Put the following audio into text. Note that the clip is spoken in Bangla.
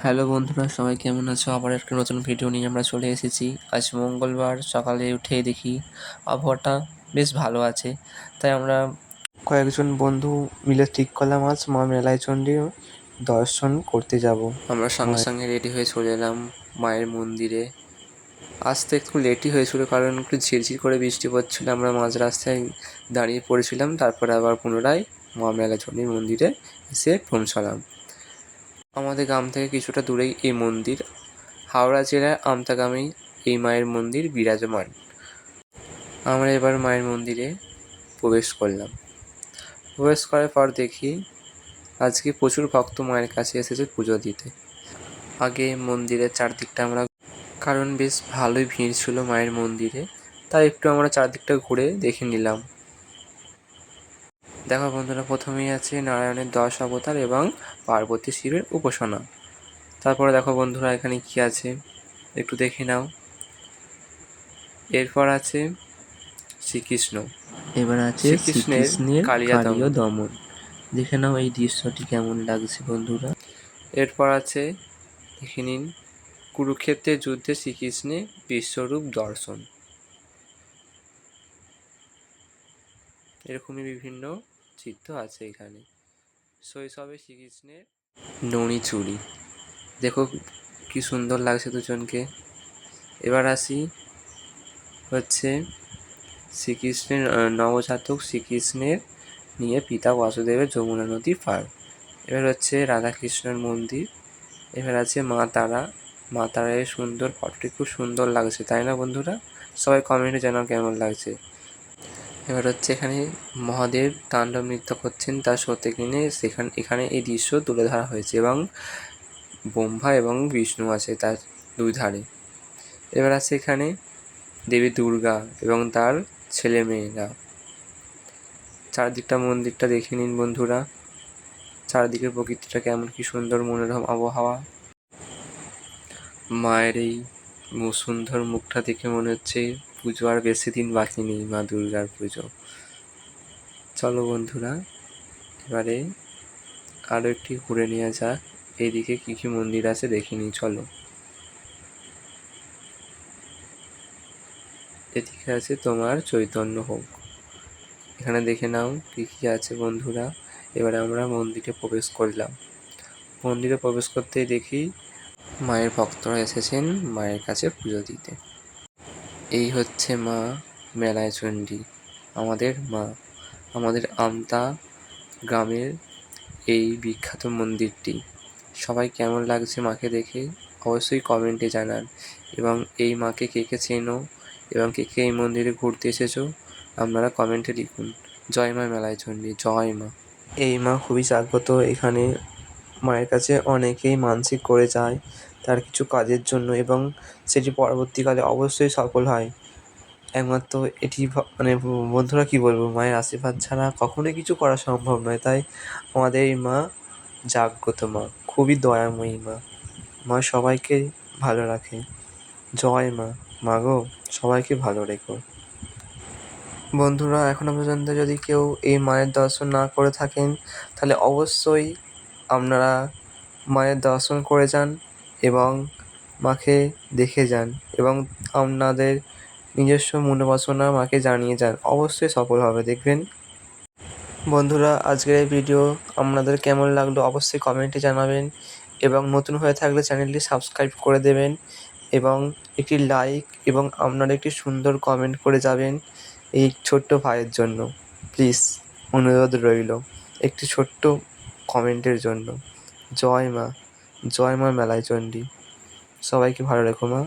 হ্যালো বন্ধুরা, সবাই কেমন আছো? আবার একটা নতুন ভিডিও নিয়ে আমরা চলে এসেছি। আজ মঙ্গলবার সকালে উঠে দেখি আবহাওয়াটা বেশ ভালো আছে, তাই আমরা কয়েকজন বন্ধু মিলে ঠিক করলাম আজ মা মেলায় চণ্ডী দর্শন করতে যাব। আমরা সঙ্গে সঙ্গে রেডি হয়ে চলে এলাম মায়ের মন্দিরে। আসতে একটু লেটই হয়েছিল, কারণ একটু ঝিরঝির করে বৃষ্টি পড়ছিল। আমরা মাঝ রাস্তায় দাঁড়িয়ে পড়েছিলাম, তারপরে আবার পুনরায় মা মেলা চণ্ডীর মন্দিরে এসে পৌঁছালাম। আমাদের গ্রাম থেকে কিছুটা দূরেই এই মন্দির। হাওড়া জেলার আমতাগামেই এই মায়ের মন্দির বিরাজমান। আমরা এবার মায়ের মন্দিরে প্রবেশ করলাম। প্রবেশ করার পর দেখি আজকে প্রচুর ভক্ত মায়ের কাছে এসেছে পুজো দিতে। আগে মন্দিরের চারদিকটা কারণ বেশ ভালোই ভিড় ছিল মায়ের মন্দিরে, তাই একটু আমরা চারদিকটা ঘুরে দেখে নিলাম। দেখো বন্ধুরা, প্রথমেই আছে নারায়ণের 10 অবতার এবং পার্বতী শিবের উপাসনা। তারপরে দেখো বন্ধুরা, এখানে কি আছে একটু দেখে নাও। এরপর আছে শ্রীকৃষ্ণ। এবার আছে শ্রীকৃষ্ণের কালিয়া দমন। দেখে নাও এই দৃশ্যটি কেমন লাগছে বন্ধুরা। এরপর আছে, দেখে নিন, কুরুক্ষেত্রের যুদ্ধে শ্রীকৃষ্ণের বিশ্বরূপ দর্শন। এরকমই বিভিন্ন চিত্র আছে এখানে। শৈশবে শ্রীকৃষ্ণের ননি চুরি, দেখো কি সুন্দর লাগছে দুজনকে। এবার আসি হচ্ছে শ্রীকৃষ্ণের নবজাতক শ্রীকৃষ্ণের নিয়ে পিতা বাসুদেবের যমুনা নদী পার। এবার হচ্ছে রাধাকৃষ্ণের মন্দির। এবার আছে মা তারা। মা তারার সুন্দর ফটোটি খুব সুন্দর লাগছে, তাই না বন্ধুরা? সবাই কমেন্টে জানাও কেমন লাগছে। এবার হচ্ছে এখানে মহাদেব তাণ্ডব নৃত্য করছেন, তার সত্যি কিনে এখানে এই দৃশ্য তুলে ধরা হয়েছে, এবং ব্রহ্মা এবং বিষ্ণু আছে তার দুই ধারে। এবার আছে এখানে দেবী দুর্গা এবং তার ছেলে মেয়েরা। চারদিকটা মন্দিরটা দেখে নিন বন্ধুরা, চারদিকের প্রকৃতিটা কেমন কি সুন্দর মনোরম আবহাওয়া। মায়ের এই সুন্দর মুখটা দেখে মনে হচ্ছে পুজো আর বেশি দিন বাকি নেই, মা দুর্গার পুজো। চলো বন্ধুরা, এবারে আরও একটি ঘুরে নেওয়া যাক। এইদিকে কী কী মন্দির আছে দেখে নিই, চলো। এদিকে আছে তোমার চৈতন্য হোক। এখানে দেখে নাও কী কী আছে বন্ধুরা। এবারে আমরা মন্দিরে প্রবেশ করলাম। মন্দিরে প্রবেশ করতেই দেখি মায়ের ভক্তরা এসেছেন মায়ের কাছে পুজো দিতে। এই হচ্ছে মা মেলায় চণ্ডী, আমাদের মা, আমাদের আমতা গ্রামের এই বিখ্যাত মন্দিরটি। সবাই কেমন লাগছে মাকে দেখে অবশ্যই কমেন্টে জানান, এবং এই মাকে কে কে চেনো এবং কে কে এই মন্দিরে ঘুরতে এসেছো আপনারা কমেন্টে লিখুন। জয় মা মেলায় চণ্ডী, জয় মা। এই মা খুবই জাগ্রত। এখানে মায়ের কাছে অনেকেই মানসিক করে যায় তার কিছু কাজের জন্য, এবং সেটি পরবর্তীকালে অবশ্যই সফল হয়। একমাত্র এটি মানে বন্ধুরা কী বলবো, মায়ের আশীর্বাদ ছাড়া কখনোই কিছু করা সম্ভব নয়। তাই আমাদের এই মা জাগ্রত মা, খুবই দয়াময়ী মা। মা সবাইকে ভালো রাখে। জয় মা, মা গো সবাইকে ভালো রেখো। বন্ধুরা, এখনও পর্যন্ত যদি কেউ এই মায়ের দর্শন না করে থাকেন, তাহলে অবশ্যই আপনারা মায়ের দর্শন করে যান এবং মাকে দেখে যান, এবং আপনাদের নিজস্ব মনোবাসনা মাকে জানিয়ে যান, অবশ্যই সফল হবে দেখবেন। বন্ধুরা, আজকের এই ভিডিও আপনাদের কেমন লাগলো অবশ্যই কমেন্টে জানাবেন, এবং নতুন হয়ে থাকলে চ্যানেলটি সাবস্ক্রাইব করে দেবেন, এবং একটি লাইক এবং আপনারা একটি সুন্দর কমেন্ট করে যাবেন এই ছোট্ট ভাইয়ের জন্য। প্লিজ অনুরোধ রইল একটি ছোট্ট কমেন্টের জন্য। জয় মা, জয় মা মেলায় চণ্ডী। সবাইকে ভালো রেখো মা।